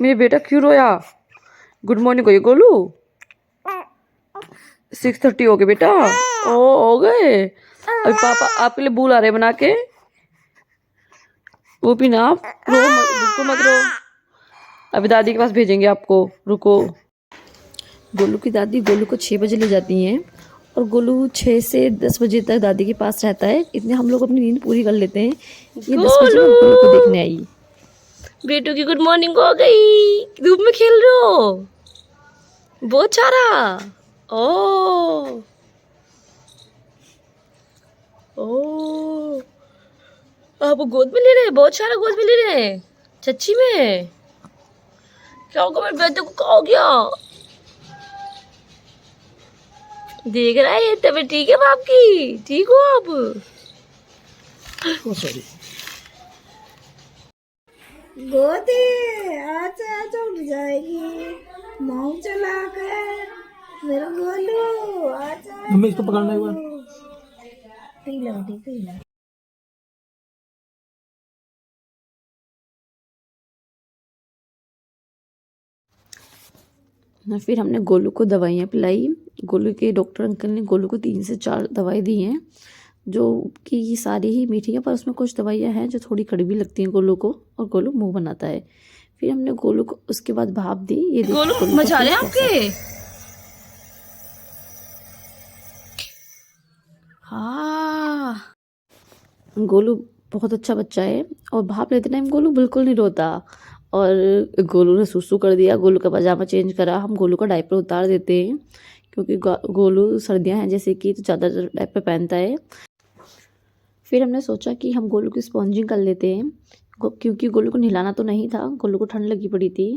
मेरे बेटा क्यों रोया? गुड मॉर्निंग को ये गोलू 6:30 हो गए बेटा। ओ हो गए। अभी पापा आपके लिए बुला रहे बना के। वो भी ना आप रो मत, रुको मत रो। अभी दादी के पास भेजेंगे आपको, रुको। गोलू की दादी गोलू को 6 बजे ले जाती हैं और गोलू 6 से 10 बजे तक दादी के पास रहता है। इतने हम लोग अपनी नींद पूरी कर लेते हैं। ये 10 बजे मैं गोलू को देखने आई। बेटू की गुड मॉर्निंग हो गई। धूप में खेल रहे हो बहुत सारा। ओ ओ आप गोद में ले रहे हैं, बहुत सारा गोद में ले रहे हैं। सच्ची में क्या होगा? मेरे बेटे को क्या हो गया? देख रहा है ये तबीयत ठीक है बाप की? ठीक हो आप? सॉरी। गोदी आजा आजा उठ जाएगी। माऊ चला कर मेरा गोलू आजा। मम्मी इसको पकड़ना एक बार। पीला बेटी पीला। फिर हमने गोलू को दवाइयाँ पिलाई। गोलू के डॉक्टर अंकल ने गोलू को 3 से 4 दवाई दी हैं, जो कि सारी ही मीठी हैं, पर उसमें कुछ दवाइयाँ हैं जो थोड़ी कड़वी लगती हैं गोलू को, और गोलू मुंह बनाता है। फिर हमने गोलू को उसके बाद भाप दी। ये गोलू मजा रहे हैं आपके। हाँ, गोलू बहुत अच्छा बच्चा है और भाप लेते टाइम गोलू बिल्कुल नहीं रोता। और गोलू ने सुसु कर दिया, गोलू का पजामा चेंज करा। हम गोलू का डायपर उतार देते हैं क्योंकि गोलू सर्दियां हैं जैसे कि, तो ज़्यादा डायपर पहनता है। फिर हमने सोचा कि हम गोलू की स्पॉन्जिंग कर लेते हैं, क्योंकि गोलू को नहलाना तो नहीं था, गोलू को ठंड लगी पड़ी थी।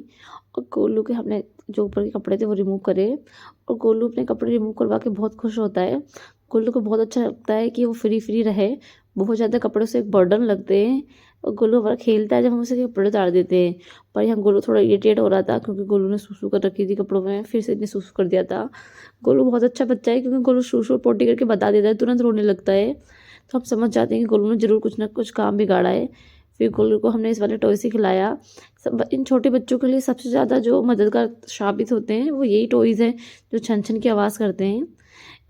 और गोलू के हमने जो ऊपर के कपड़े थे वो रिमूव करे, और गोलू अपने कपड़े रिमूव करवा के बहुत खुश होता है। गोलू को बहुत अच्छा लगता है कि वो फ्री रहे। बहुत ज़्यादा कपड़ों से एक बर्डन लगते हैं, और गोलू हमारा खेलता है जब हम उसे कपड़े उतार देते हैं। पर यहाँ गोलू थोड़ा इरिटेट हो रहा था क्योंकि गोलू ने सुसु कर रखी थी कपड़ों में, फिर से इतने सुसु कर दिया था। गोलू बहुत अच्छा बच्चा है क्योंकि गोलू सुसु पोटी करके बता देता है, तुरंत रोने लगता है। तो हम समझ जाते हैं कि गोलू ने ज़रूर कुछ ना कुछ काम बिगाड़ा है। फिर गोलू को हमने इस वाले टॉय से खिलाया। सब इन छोटे बच्चों के लिए सबसे ज़्यादा जो मददगार साबित होते हैं वो यही टॉयज़ हैं जो छन छन की आवाज़ करते हैं।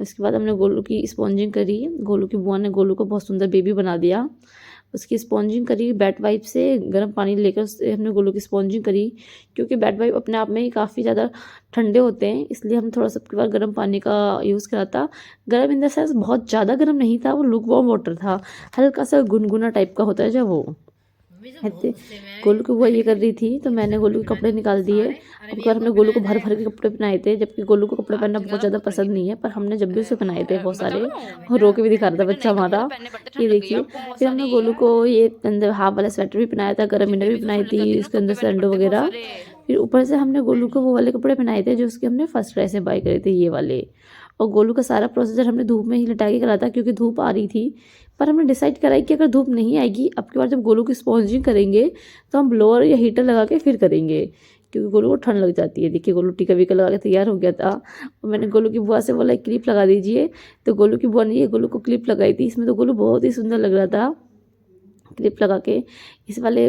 उसके बाद हमने गोलू की स्पॉन्जिंग करी। गोलू की बुआ ने गोलू को बहुत सुंदर बेबी बना दिया। उसकी स्पॉन्जिंग करी बैट वाइप से, गर्म पानी लेकर उससे हमने गोलू की स्पॉन्जिंग करी, क्योंकि बैट वाइप अपने आप में ही काफ़ी ज़्यादा ठंडे होते हैं, इसलिए हमने थोड़ा सबके बाद गर्म पानी का यूज़ करा था। गर्म इन द सेंस बहुत ज़्यादा गर्म नहीं था, वो लुक वार्म वाटर था, हल्का सा गुनगुना टाइप का होता है जब वो। गोलू की बुआ ये कर रही थी तो मैंने गोलू के कपड़े निकाल दिए। अब बार हमने गोलू को भर भर के कपड़े पहनाए थे, जबकि गोलू को कपड़े पहनना बहुत ज़्यादा पसंद नहीं है, पर हमने जब भी उसे पहनाए थे बहुत सारे, और रो के भी दिखा रहा था बच्चा हमारा। ये देखिए, फिर हमने गोलू को ये अंदर हाफ वाला स्वेटर भी पहनाया था, गर्म इनर भी पहनाई थी, उसके अंदर सैंडो वगैरह। फिर ऊपर से हमने गोलू को वो वाले कपड़े पहनाए थे जो उसके हमने फर्स्ट क्राई से बाय करे थे, ये वाले। और गोलू का सारा प्रोसीजर हमने धूप में ही लटा के करा था क्योंकि धूप आ रही थी। पर हमने डिसाइड करा कि अगर धूप नहीं आएगी, अब की बार जब गोलू की स्पॉन्जिंग करेंगे तो हम ब्लोअर या हीटर लगा के फिर करेंगे, क्योंकि गोलू को ठंड लग जाती है। देखिए गोलू टीका वीका लगा के तैयार हो गया था, और मैंने गोलू की बुआ से बोला एक क्लिप लगा दीजिए, तो गोलू की बुआ ने ये गोलू को क्लिप लगाई थी। इसमें तो गोलू बहुत ही सुंदर लग रहा था क्लिप लगा के। इस वाले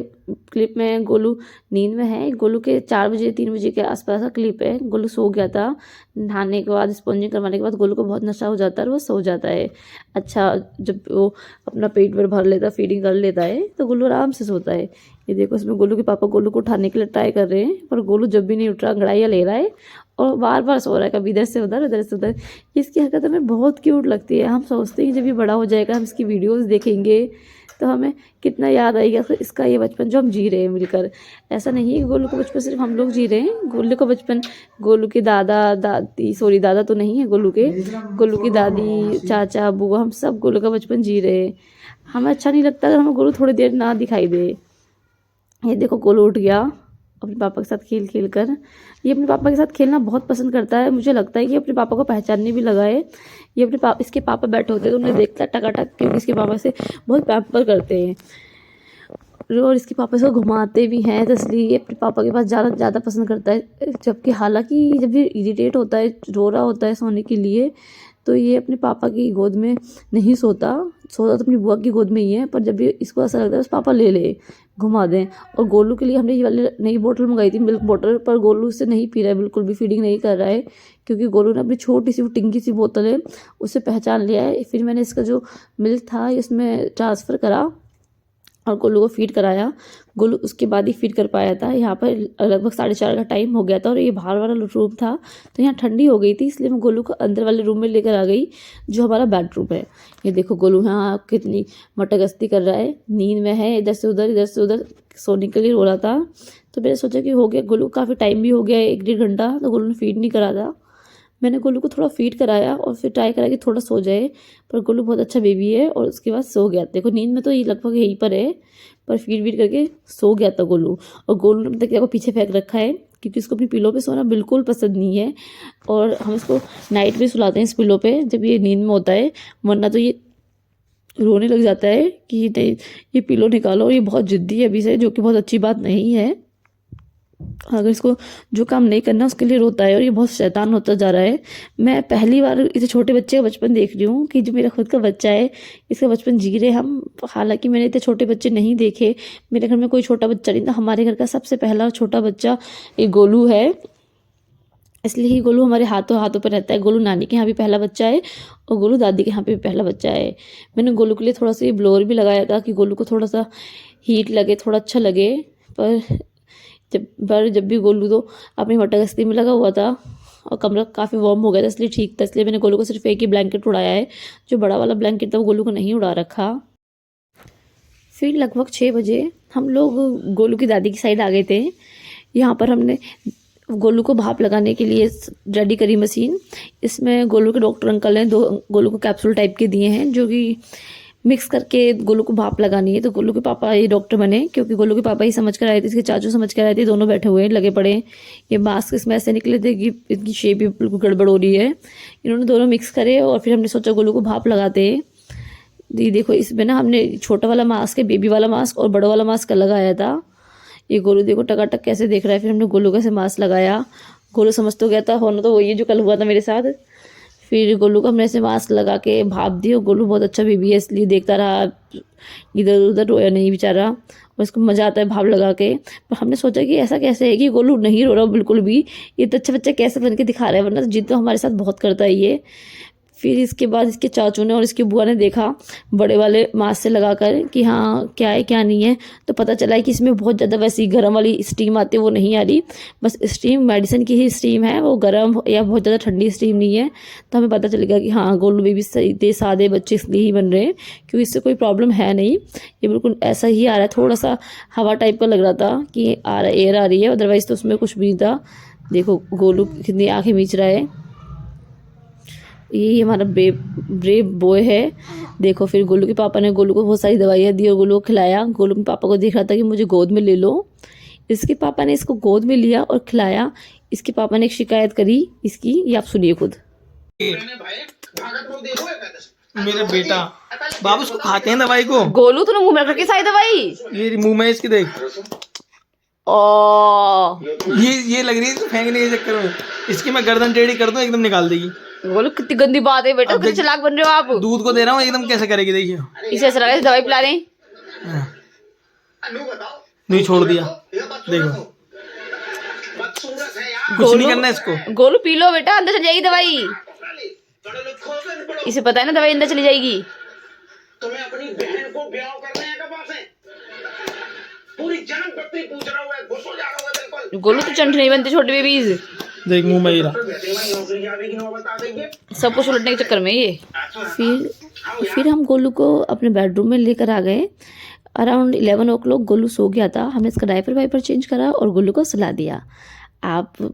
क्लिप में गोलू नींद में है। गोलू के 4 बजे 3 बजे के आसपास का क्लिप है। गोलू सो गया था, नहाने के बाद स्पॉन्जिंग करवाने के बाद गोलू को बहुत नशा हो जाता है और वो सो जाता है। अच्छा, जब वो अपना पेट भर लेता, फीडिंग कर लेता है, तो गोलू आराम से सोता है। ये देखो, इसमें गोलू के पापा गोलू को उठाने के लिए ट्राई कर रहे हैं, पर गोलू जब भी नहीं उठ रहा, अंगड़ाइयाँ ले रहा है और बार बार सो रहा है, कभी इधर से उधर, उधर से उधर। इसकी हरकत हमें बहुत क्यूट लगती है। हम सोचते हैं जब ये बड़ा हो जाएगा हम इसकी वीडियोज़ देखेंगे तो हमें कितना याद आएगा इसका ये बचपन जो हम जी रहे हैं मिलकर। ऐसा नहीं है कि गोलू का बचपन सिर्फ हम लोग जी रहे हैं। गोलू का बचपन गोलू के दादा तो नहीं है गोलू के, गोलू की दादी, चाचा, बुआ, हम सब गोलू का बचपन जी रहे हैं। हमें अच्छा नहीं लगता अगर हमें गोलू थोड़ी देर ना दिखाई दे। ये देखो गोलू उठ गया अपने पापा के साथ खेल खेल कर। ये अपने पापा के साथ खेलना बहुत पसंद करता है। मुझे लगता है कि अपने पापा को पहचानने भी लगा है। ये अपने इसके पापा बैठे होते हैं तो उन्हें देखता है टकाटक, क्योंकि इसके पापा से बहुत पैम्पर करते हैं और इसके पापा इसको घुमाते भी हैं, तो इसलिए ये अपने पापा के पास जाना ज़्यादा पसंद करता है। जबकि हालांकि जब ये इरिटेट होता है, रो रहा होता है सोने के लिए, तो ये अपने पापा की गोद में नहीं सोता तो अपनी बुआ की गोद में ही है। पर जब भी इसको ऐसा लगता है बस पापा ले ले, घुमा दें। और गोलू के लिए हमने ये वाली नई बोतल मंगाई थी, मिल्क बोतल, पर गोलू उससे नहीं पी रहा है, बिल्कुल भी फीडिंग नहीं कर रहा है, क्योंकि गोलू ने अपनी छोटी सी वो टिंकी सी बोतल है उसे पहचान लिया है। फिर मैंने इसका जो मिल्क था इसमें ट्रांसफ़र करा और गोलू को फीड कराया। गोलू उसके बाद ही फीड कर पाया था। यहाँ पर लगभग 4:30 का टाइम हो गया था और ये बाहर वाला रूम था तो यहाँ ठंडी हो गई थी, इसलिए मैं गोलू को अंदर वाले रूम में लेकर आ गई जो हमारा बेडरूम है। ये देखो गोलू यहाँ कितनी मटगस्ती कर रहा है, नींद में है, इधर से उधर सोने के लिए रो रहा था। तो मैंने सोचा कि हो गया गोलू, काफ़ी टाइम भी हो गया है, 1-1.5 घंटा, तो गोलू ने फीड नहीं करा था। मैंने गोलू को थोड़ा फीड कराया और फिर ट्राई करा कि थोड़ा सो जाए, पर गोलू बहुत अच्छा बेबी है और उसके बाद सो गया। देखो नींद में तो ये लगभग यहीं पर है, पर फीड वीड करके सो गया था गोलू। और गोलू ने तकिया को पीछे फेंक रखा है क्योंकि उसको अपनी पिलो पे सोना बिल्कुल पसंद नहीं है, और हम इसको नाइट में सुलाते हैं इस पिलो पे जब ये नींद में होता है, वरना तो ये रोने लग जाता है कि नहीं ये पिलो निकालो। और ये बहुत ज़िद्दी है अभी से, जो कि बहुत अच्छी बात नहीं है। अगर इसको जो काम नहीं करना उसके लिए रोता है और ये बहुत शैतान होता जा रहा है। मैं पहली बार इसे छोटे बच्चे का बचपन देख रही हूँ कि जो मेरा खुद का बच्चा है इसका बचपन जी रहे हम। हालांकि मैंने इतने छोटे बच्चे नहीं देखे, मेरे घर में कोई छोटा बच्चा नहीं था, हमारे घर का सबसे पहला छोटा बच्चा ये गोलू है, इसलिए ही गोलू हमारे हाथों हाथों पर रहता है। गोलू नानी के यहाँ भी पहला बच्चा है और गोलू दादी के यहाँ पे भी पहला बच्चा है। मैंने गोलू के लिए थोड़ा सा ये ब्लोअर भी लगाया था कि गोलू को थोड़ा सा हीट लगे, थोड़ा अच्छा लगे, पर जब भी गोलू तो अपनी मटगस्ती में लगा हुआ था और कमरा काफ़ी वार्म हो गया था, इसलिए ठीक था। इसलिए मैंने गोलू को सिर्फ एक ही ब्लैंकेट उड़ाया है, जो बड़ा वाला ब्लैंकेट था वो गोलू को नहीं उड़ा रखा। फिर लगभग 6 बजे हम लोग गोलू की दादी की साइड आ गए थे। यहाँ पर हमने गोलू को भाप लगाने के लिए रेडी करी मशीन। इसमें गोलू के डॉक्टर अंकल ने 2 गोलू को कैप्सूल टाइप के दिए हैं जो कि मिक्स करके गोलू को भाप लगानी है। तो गोलू के पापा ये डॉक्टर बने, क्योंकि गोलू के पापा ही समझ कर आए थे, इसके चाचू समझ कर आए थे, दोनों बैठे हुए हैं लगे पड़े। ये मास्क इसमें ऐसे निकले थे कि इनकी शेप भी बिल्कुल गड़बड़ हो रही है। इन्होंने दोनों मिक्स करे और फिर हमने सोचा गोलू को भाप लगाते। ये देखो इसमें ना हमने छोटा वाला मास्क है, बेबी वाला मास्क और बड़ा वाला मास्क अलग आया था। ये गोलू देखो टकाटक कैसे देख रहा है। फिर हमने गोलू का से मास्क लगाया। गोलू समझ तो गया था, होना तो वही है जो कल हुआ था मेरे साथ। फिर गोलू को हमने ऐसे मास्क लगा के भाप दी और गोलू बहुत अच्छा बेबी है इसलिए देखता रहा, इधर उधर रोया नहीं बेचारा, और इसको मज़ा आता है भाप लगा के। पर हमने सोचा कि ऐसा कैसे है कि गोलू नहीं रो रहा बिल्कुल भी, ये तो अच्छा बच्चा कैसे बन के दिखा रहा है, वरना तो जिद तो हमारे साथ बहुत करता है ये। फिर इसके बाद इसके चाचू ने और इसकी बुआ ने देखा बड़े वाले मास्क से लगाकर कि हाँ क्या है क्या नहीं है, तो पता चला है कि इसमें बहुत ज़्यादा वैसी गर्म वाली स्टीम आती है वो नहीं आ रही, बस स्टीम मेडिसिन की ही स्टीम है, वो गर्म या बहुत ज़्यादा ठंडी स्टीम नहीं है। तो हमें पता चलेगा कि हाँ गोलू बेबी सही सादे बच्चे इसलिए ही बन रहे हैं क्योंकि इससे कोई प्रॉब्लम है नहीं, ये बिल्कुल ऐसा ही आ रहा है। थोड़ा सा हवा टाइप का लग रहा था कि एयर आ रही है, अदरवाइज़ तो उसमें कुछ भी नहीं था। देखो गोलू कितनी आँखें मीच रहा है, ये हमारा ब्रेव बॉय है। देखो फिर गोलू के पापा ने गोलू को बहुत सारी दवाइयाँ दी और गोलू को खिलाया। गोलू के पापा को दिख रहा था कि मुझे गोद में ले लो, इसके पापा ने इसको गोद में लिया और खिलाया। इसके पापा ने एक शिकायत करी इसकी, ये आप सुनिए खुद। मेरा बेटा बाबू उसको खाते हैं दवाई को। गोलू तूने मुंह में रख रखी सारी दवाई, ये मुंह में इसकी देख, ये लग रही है फेंकने के चक्कर में, इसकी मैं गर्दन टेढ़ी कर दूं एकदम निकाल देगी। गोलू कितनी गंदी बात है बेटा, कितने चालाक बन रहे हो आप। दूध को दे रहा हूँ एकदम कैसे करेगी देखिए, इसे ऐसा लगा जैसे दवाई पिला रहे हैं। नहीं छोड़ दिया, देखो कुछ नहीं करना इसको। गोलू पी लो बेटा, अंदर चली जाएगी दवाई, इसे पता है ना दवाई अंदर चली जाएगी। तुम्हें अपनी बहन को ब्याह करने है कब से? पूरी जन्म पत्री पूछ रहा हुआ है, घुस हो जा रहा है बिल्कुल। गोलू तो चंट नहीं बनते छोटे बेबीज, देख मुंह में ही रहा, सब कुछ उलटने के चक्कर में ये। फिर हम गोलू को अपने बेडरूम में लेकर आ गए। अराउंड 11 o'clock गोलू सो गया था। हमने इसका डायपर वाइपर चेंज करा और गोलू को सुला दिया। आप